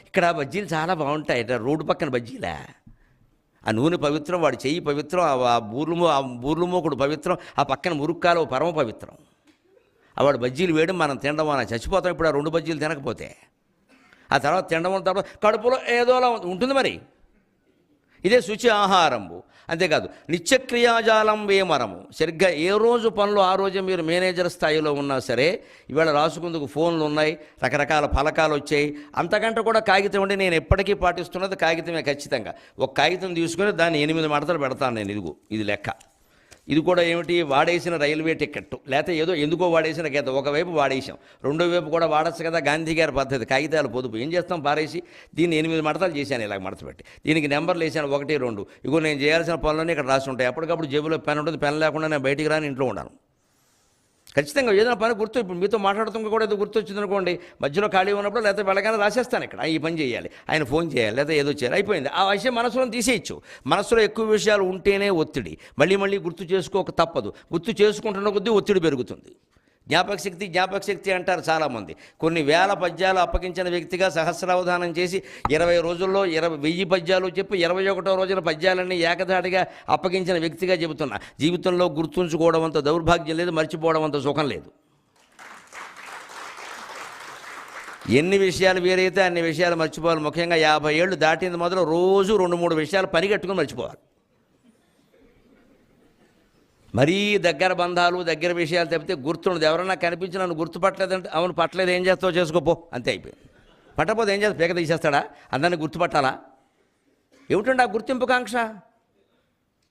ఇక్కడ బజ్జీలు చాలా బాగుంటాయి. రోడ్డు పక్కన బజ్జీలా, ఆ నూనె పవిత్రం, వాడి చెయ్యి పవిత్రం, ఆ బూర్లు మోకుడు పవిత్రం, ఆ పక్కన మురుక్కాలు పరమ పవిత్రం. వాడు బజ్జీలు వేయడం మనం తినడం మనం చచ్చిపోతాం ఇప్పుడు ఆ 2 బజ్జీలు తినకపోతే. ఆ తర్వాత తినడం తర్వాత కడుపులో ఏదోలా ఉంటుంది మరి. ఇదే శుచి ఆహారంబు. అంతేకాదు నిత్యక్రియాజాలం వేమరము. సరిగ్గా ఏ రోజు పనులు ఆ రోజే మీరు మేనేజర్ స్థాయిలో ఉన్నా సరే, ఇవాళ రాసుకుందుకు ఫోన్లు ఉన్నాయి, రకరకాల ఫలకాలు వచ్చాయి. అంతకంటే కూడా కాగితం ఉండి నేను ఎప్పటికీ పాటిస్తున్నది కాగితమే ఖచ్చితంగా. ఒక కాగితం తీసుకుని దాన్ని 8 మడతలు పెడతాను నేను. ఇది లెక్క. ఇది కూడా ఏమిటి, వాడేసిన రైల్వే టికెట్, లేకపోతే ఏదో ఎందుకో వాడేసిన గీత. ఒకవైపు వాడేసాం, రెండో వైపు కూడా వాడచ్చు కదా, గాంధీ గారి పద్ధతి, కాగితాలు పొదుపు. ఏం చేస్తాం, పారేసి దీన్ని 8 మడతలు చేశాను, ఇలా మడత పెట్టి దీనికి నెంబర్లు వేసాను 1, 2. ఇగో నేను చేయాల్సిన పనులన్నీ ఇక్కడ రాసి ఉంటాయి. అప్పటికప్పుడు జేబులో పెన్ ఉంటుంది, పెన్ లేకుండా నేను బయటికి రాని, ఇంట్లో ఉన్నాను. ఖచ్చితంగా ఏదైనా పని గుర్తు, ఇప్పుడు మీతో మాట్లాడుతూ కూడా ఏదో గుర్తు వచ్చింది అనుకోండి, మధ్యలో ఖాళీ ఉన్నప్పుడు లేకపోతే వెళ్ళగానే రాసేస్తాను ఇక్కడ, ఈ పని చేయాలి, ఆయన ఫోన్ చేయాలి, లేకపోతే ఏదో చేయాలి, అయిపోయింది. ఆ విషయం మనసులో తీసేయచ్చు. మనసులో ఎక్కువ విషయాలు ఉంటేనే ఒత్తిడి. మళ్ళీ గుర్తు చేసుకోక తప్పదు. గుర్తు చేసుకుంటున్న కొద్దీ ఒత్తిడి పెరుగుతుంది. జ్ఞాపక శక్తి అంటారు చాలామంది. కొన్ని వేల పద్యాలు అప్పగించిన వ్యక్తిగా సహస్రావధానం చేసి 20 రోజుల్లో 1000 పద్యాలు చెప్పి 21వ రోజున పద్యాలన్నీ ఏకధాటిగా అప్పగించిన వ్యక్తిగా చెబుతున్నా. జీవితంలో గుర్తుంచుకోవడం అంత దౌర్భాగ్యం లేదు, మర్చిపోవడం అంత సుఖం లేదు. ఎన్ని విషయాలు వేరైతే అన్ని విషయాలు మర్చిపోవాలి. ముఖ్యంగా 50 ఏళ్ళు దాటింది మొదలు రోజు 2-3 విషయాలు పరిగెట్టుకుని మర్చిపోవాలి. మరీ దగ్గర బంధాలు, దగ్గర విషయాలు తప్పితే గుర్తుండదు. ఎవరన్నా కనిపించి నన్ను గుర్తుపట్టలేదంటే, అవును పట్టలేదు, ఏం చేస్తావు చేసుకోపో, అంతే అయిపోయింది. పట్టకపోతే ఏం చేస్తా, పీక తీసేస్తాడా? అందరినీ గుర్తుపట్టాలా? ఏమిటండి ఆ గుర్తింపు కాంక్ష?